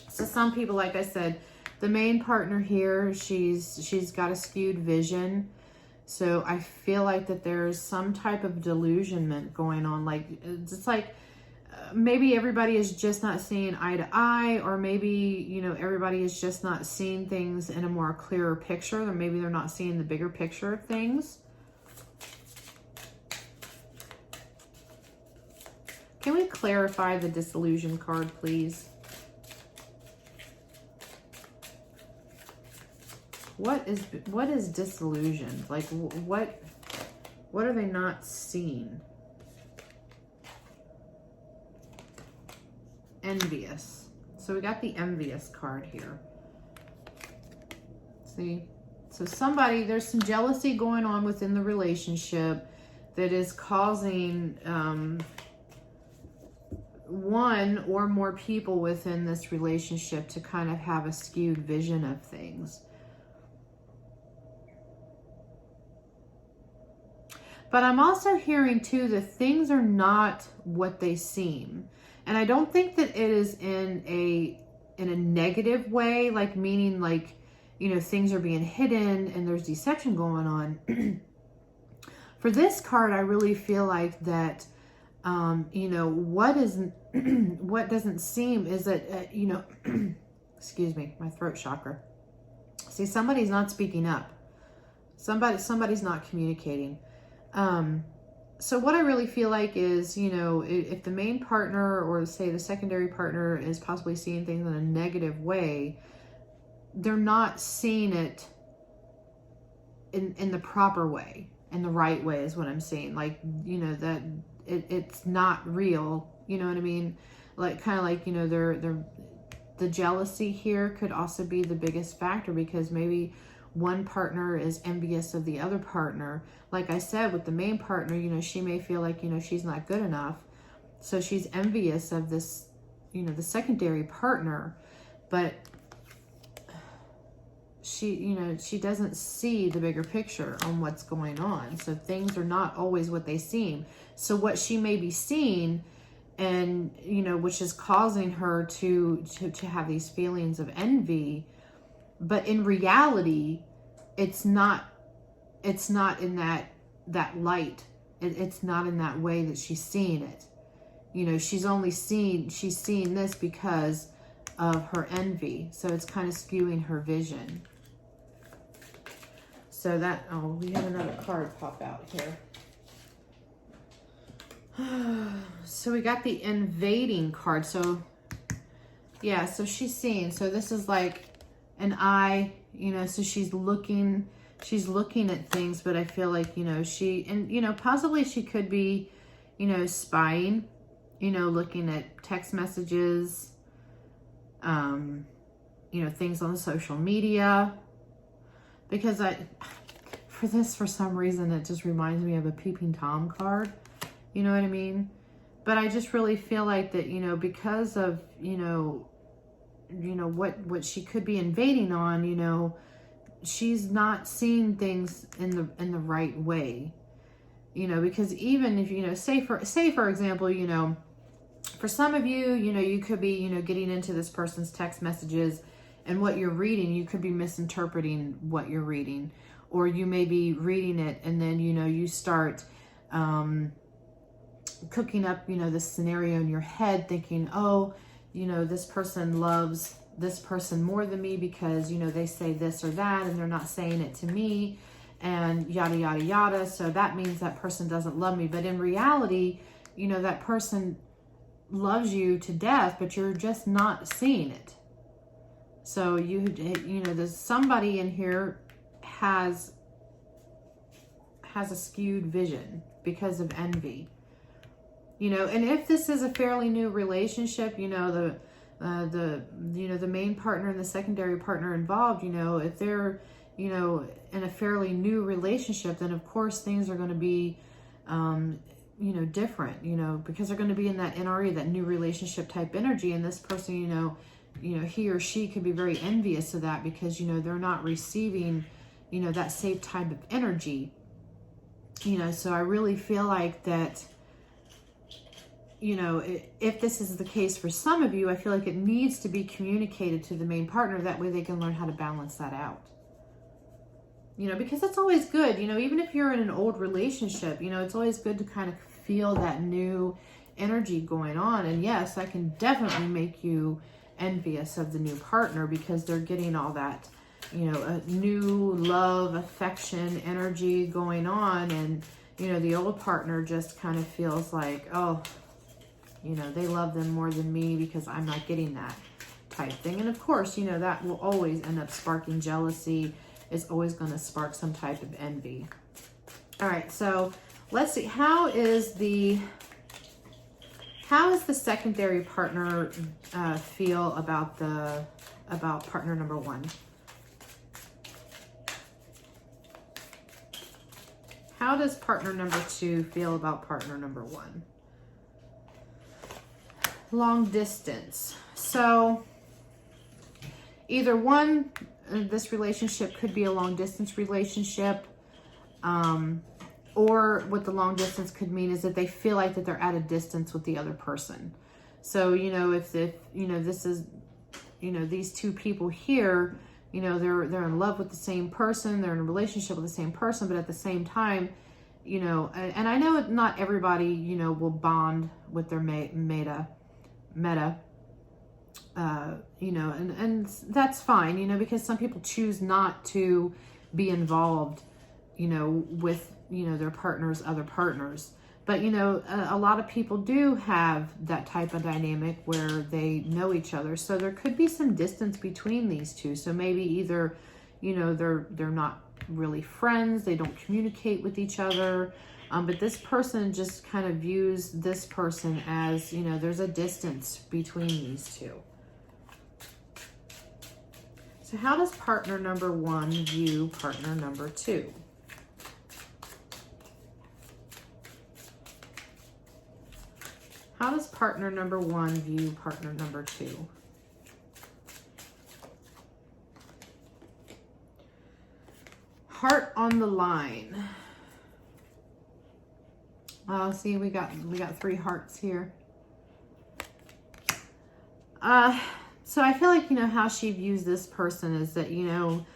So some people, like I said, the main partner here, she's got a skewed vision. So I feel like that there's some type of delusionment going on. Like, it's like maybe everybody is just not seeing eye to eye, or maybe, you know, everybody is just not seeing things in a more clearer picture, or maybe they're not seeing the bigger picture of things. Can we clarify the disillusion card, please? What is disillusioned? Like, what are they not seeing? Envious. So we got the envious card here. See? So somebody, there's some jealousy going on within the relationship that is causing one or more people within this relationship to kind of have a skewed vision of things. But I'm also hearing too that things are not what they seem. And I don't think that it is in a negative way, like meaning like, you know, things are being hidden and there's deception going on. For this card, I really feel like that, you know, what doesn't seem is that, you know, excuse me, my throat chakra. See, somebody's not speaking up. Somebody's not communicating. So what I really feel like is, you know, if the main partner or say the secondary partner is possibly seeing things in a negative way, they're not seeing it in the proper way, in the right way is what I'm saying. Like, you know, that it's not real, you know what I mean? Like, kind of like, you know, the jealousy here could also be the biggest factor, because maybe one partner is envious of the other partner. Like I said, with the main partner, you know, she may feel like, you know, she's not good enough. So she's envious of this, you know, the secondary partner. But she, you know, she doesn't see the bigger picture on what's going on. So things are not always what they seem. So what she may be seeing, and, you know, which is causing her to have these feelings of envy, but in reality, it's not in that light. It's not in that way that she's seeing it. You know, she's seeing this because of her envy. So it's kind of skewing her vision. So that, oh, we have another card pop out here. So we got the invading card. So yeah, so she's seeing, so this is like an eye, you know, so she's looking at things, but I feel like, you know, and, you know, possibly she could be, you know, spying, you know, looking at text messages, you know, things on the social media, because for some reason, it just reminds me of a peeping Tom card, you know what I mean? But I just really feel like that, you know, because of, you know, what she could be invading on, you know, she's not seeing things in the right way, you know, because even if, you know, say for example, you know, for some of you, you know, you could be, you know, getting into this person's text messages, and what you're reading, you could be misinterpreting what you're reading, or you may be reading it and then, you know, you start cooking up, you know, this scenario in your head, thinking, oh, you know, this person loves this person more than me because, you know, they say this or that and they're not saying it to me, and yada, yada, yada. So that means that person doesn't love me. But in reality, you know, that person loves you to death, but you're just not seeing it. So you know, there's somebody in here has a skewed vision because of envy. You know, and if this is a fairly new relationship, you know, the main partner and the secondary partner involved, you know, if they're, you know, in a fairly new relationship, then of course things are going to be, you know, different, you know, because they're going to be in that NRE, that new relationship type energy. And this person, you know, he or she could be very envious of that because, you know, they're not receiving, you know, that same type of energy, you know. So I really feel like that, you know, if this is the case for some of you, I feel like it needs to be communicated to the main partner. That way they can learn how to balance that out. You know, because it's always good, you know, even if you're in an old relationship, you know, it's always good to kind of feel that new energy going on. And yes, I can definitely make you envious of the new partner because they're getting all that, you know, a new love, affection, energy going on. And, you know, the old partner just kind of feels like, oh, you know, they love them more than me because I'm not getting that type thing. And of course, you know, that will always end up sparking jealousy. It's always going to spark some type of envy. All right, so let's see. How is the secondary partner feel about partner number one? How does partner number two feel about partner number one? Long distance. So either one, this relationship could be a long distance relationship, or what the long distance could mean is that they feel like that they're at a distance with the other person. So, you know, if you know, this is, you know, these two people here, you know, they're in love with the same person, they're in a relationship with the same person, but at the same time, you know, and I know not everybody, you know, will bond with their meta, you know, and that's fine, you know, because some people choose not to be involved, you know, with, you know, their partners, other partners. But, you know, a lot of people do have that type of dynamic where they know each other. So there could be some distance between these two. So maybe either, you know, they're not really friends, they don't communicate with each other. But this person just kind of views this person as, you know, there's a distance between these two. So how does partner number one view partner number two? How does partner number one view partner number two? Heart on the line. Oh, see, we got 3 hearts here. So I feel like, you know, how she views this person is that, you know,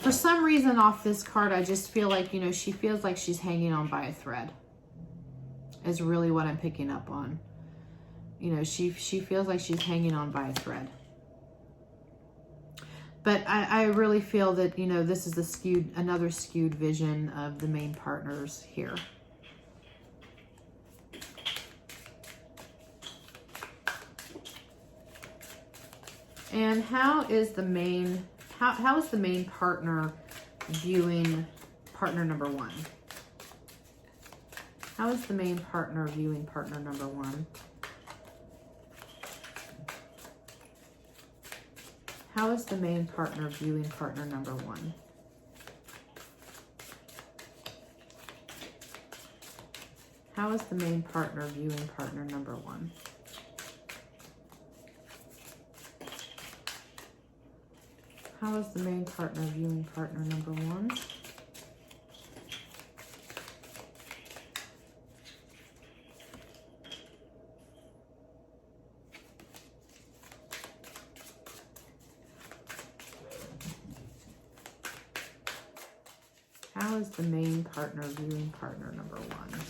for some reason off this card, I just feel like, you know, she feels like she's hanging on by a thread. Is really what I'm picking up on. You know, she feels like she's hanging on by a thread. But I really feel that, you know, this is another skewed vision of the main partners here. And how is the main partner viewing partner number one? How is the main partner viewing partner number one? How is the main partner viewing partner number one? How is the main partner viewing partner number one? How is the main partner viewing partner number one? How is the main partner viewing partner number one?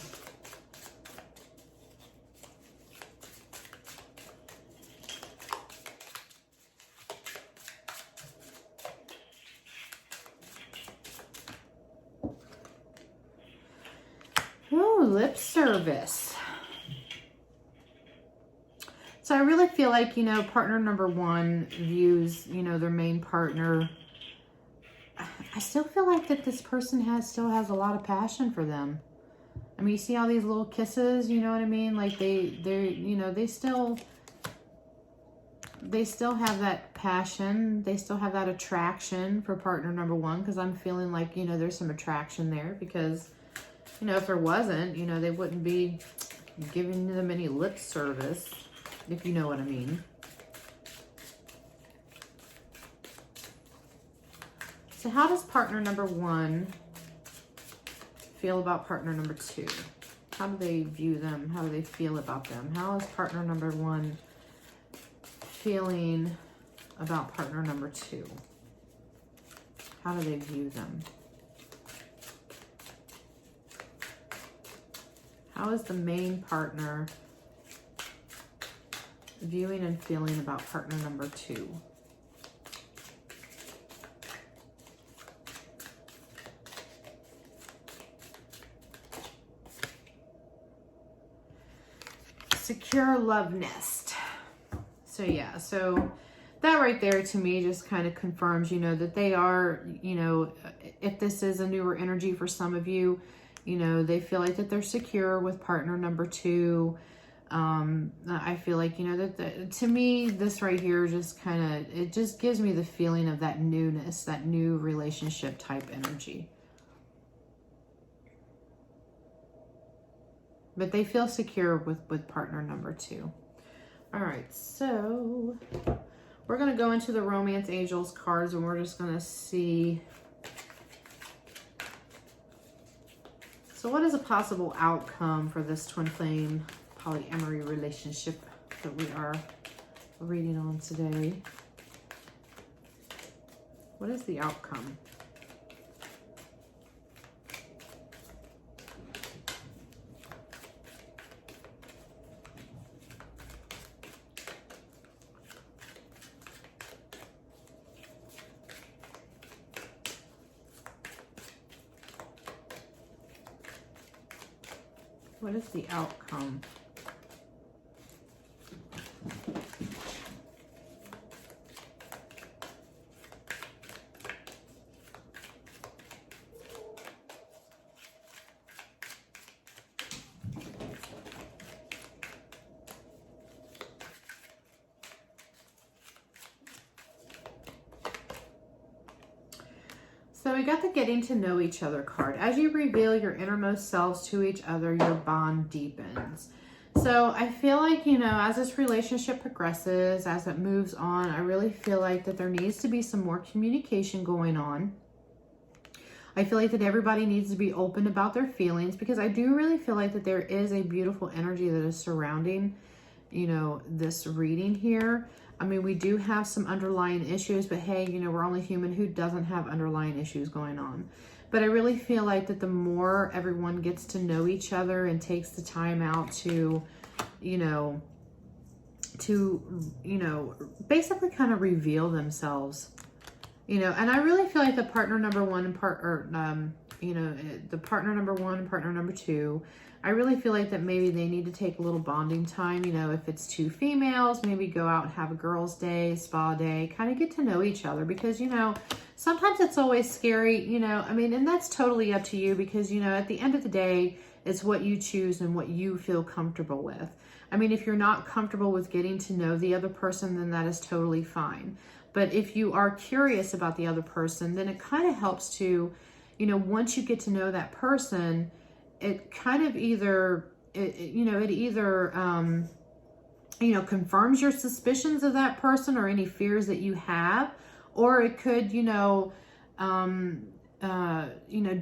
Oh, lip service. So I really feel like, you know, partner number one views, you know, their main partner. I still feel like that this person still has a lot of passion for them. I mean, you see all these little kisses, you know what I mean? Like they're, you know, they still have that passion. They still have that attraction for partner number one, because I'm feeling like, you know, there's some attraction there, because, you know, if there wasn't, you know, they wouldn't be giving them any lip service, if you know what I mean. So how does partner number one feel about partner number two? How do they view them? How do they feel about them? How is partner number one feeling about partner number two? How do they view them? How is the main partner viewing and feeling about partner number 2? Secure love nest. So yeah, so that right there to me just kind of confirms, you know, that they are, you know, if this is a newer energy for some of you, you know, they feel like that they're secure with partner number 2. I feel like, you know, that to me, this right here just kind of, it just gives me the feeling of that newness, that new relationship type energy. But they feel secure with partner number 2. All right, so we're going to go into the Romance Angels cards and we're just going to see. So what is a possible outcome for this twin flame polyamory relationship that we are reading on today? What is the outcome? What is the outcome? So we got the getting to know each other card. As you reveal your innermost selves to each other, your bond deepens. So I feel like, you know, as this relationship progresses, as it moves on, I really feel like that there needs to be some more communication going on. I feel like that everybody needs to be open about their feelings, because I do really feel like that there is a beautiful energy that is surrounding, you know, this reading here. I mean, we do have some underlying issues, but hey, you know, we're only human. Who doesn't have underlying issues going on? But I really feel like that the more everyone gets to know each other and takes the time out to, basically kind of reveal themselves, you know, and I really feel like the partner number 1 and the partner number 1 and partner number 2, I really feel like that maybe they need to take a little bonding time. You know, if it's 2 females, maybe go out and have a girls' day, spa day, kind of get to know each other, because, you know, sometimes it's always scary, you know, I mean, and that's totally up to you, because, you know, at the end of the day, it's what you choose and what you feel comfortable with. I mean, if you're not comfortable with getting to know the other person, then that is totally fine. But if you are curious about the other person, then it kind of helps to, you know, once you get to know that person, it kind of either confirms your suspicions of that person or any fears that you have, or it could,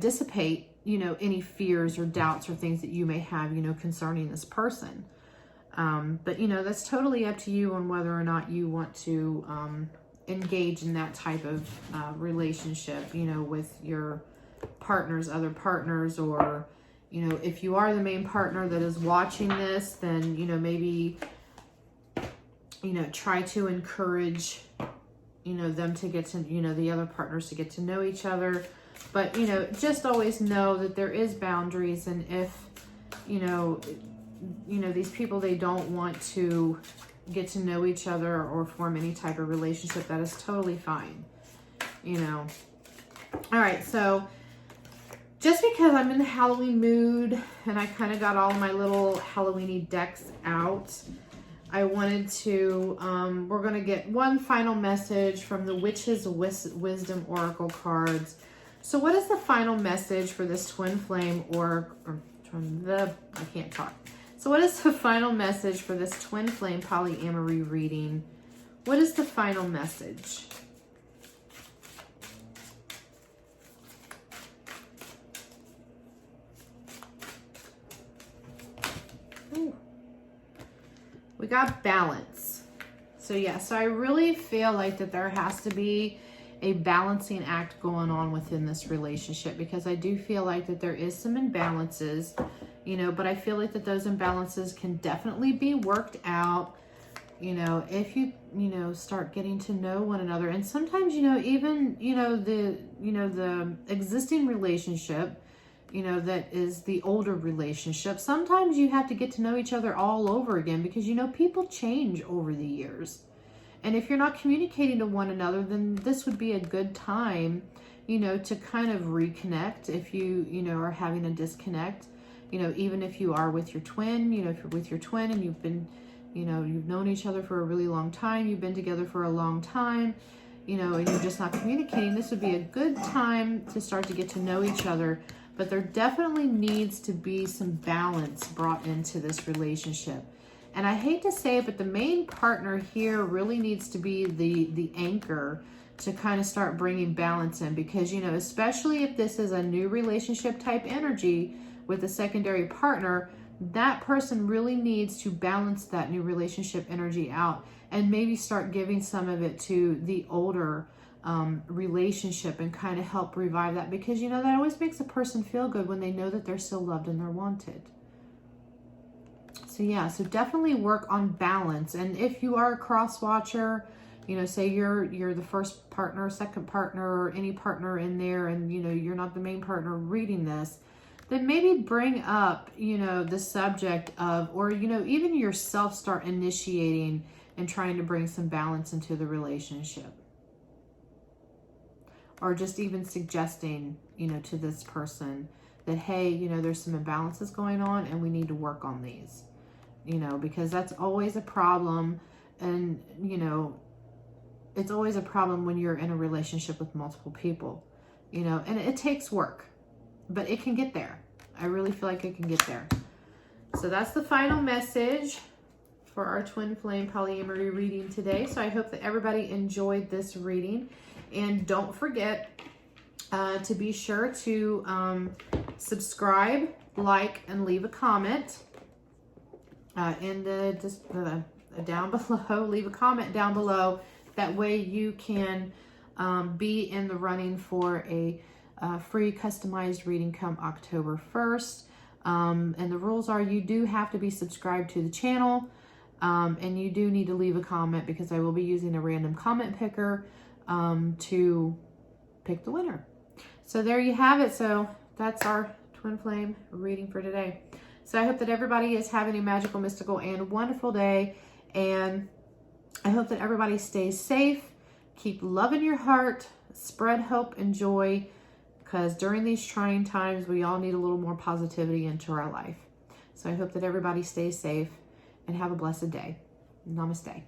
dissipate, you know, any fears or doubts or things that you may have, you know, concerning this person. But, you know, that's totally up to you on whether or not you want to engage in that type of relationship, you know, with your partners, other partners, or, you know, if you are the main partner that is watching this, then, you know, maybe, you know, try to encourage, you know, them to get to, you know, the other partners to get to know each other. But, you know, just always know that there is boundaries, and if, you know, these people, they don't want to get to know each other or form any type of relationship, that is totally fine, you know. All right, so just because I'm in the Halloween mood and I kind of got all my little Halloween-y decks out, I wanted to, we're going to get one final message from the Witch's Wisdom Oracle cards. So what is the final message for this twin flame I can't talk. So what is the final message for this twin flame polyamory reading? What is the final message? Ooh. We got balance. So yeah, so I really feel like that there has to be a balancing act going on within this relationship, because I do feel like that there is some imbalances. you know, but I feel like that those imbalances can definitely be worked out, you know, if you know, start getting to know one another. And sometimes, you know, even, you know, the existing relationship, you know, that is the older relationship, sometimes you have to get to know each other all over again, because, you know, people change over the years. And if you're not communicating to one another, then this would be a good time, you know, to kind of reconnect if you know, are having a disconnect. You know, even if you are with your twin, you know, if you're with your twin and you've been, you know, you've known each other for a really long time, you've been together for a long time, you know, and you're just not communicating, this would be a good time to start to get to know each other. But there definitely needs to be some balance brought into this relationship. And I hate to say it, but the main partner here really needs to be the anchor to kind of start bringing balance in, because, you know, especially if this is a new relationship type energy with a secondary partner, that person really needs to balance that new relationship energy out and maybe start giving some of it to the older relationship and kind of help revive that, because, you know, that always makes a person feel good when they know that they're still loved and they're wanted. So yeah, so definitely work on balance. And if you are a cross watcher, you know, say you're the first partner, second partner, or any partner in there, and, you know, you're not the main partner reading this, then maybe bring up, you know, the subject of, or, you know, even yourself start initiating and trying to bring some balance into the relationship. Or just even suggesting, you know, to this person that, hey, you know, there's some imbalances going on and we need to work on these, you know, because that's always a problem. And, you know, it's always a problem when you're in a relationship with multiple people, you know, and it takes work, but it can get there. I really feel like it can get there. So that's the final message for our twin flame polyamory reading today. So I hope that everybody enjoyed this reading. And don't forget to be sure to subscribe, like, and leave a comment in the down below. Leave a comment down below. That way you can be in the running for a free customized reading come October 1st. And the rules are, you do have to be subscribed to the channel, and you do need to leave a comment, because I will be using a random comment picker to pick the winner. So there you have it. So that's our twin flame reading for today. So I hope that everybody is having a magical, mystical, and wonderful day. And I hope that everybody stays safe. Keep love in your heart. Spread hope and joy, because during these trying times, we all need a little more positivity into our life. So I hope that everybody stays safe and have a blessed day. Namaste.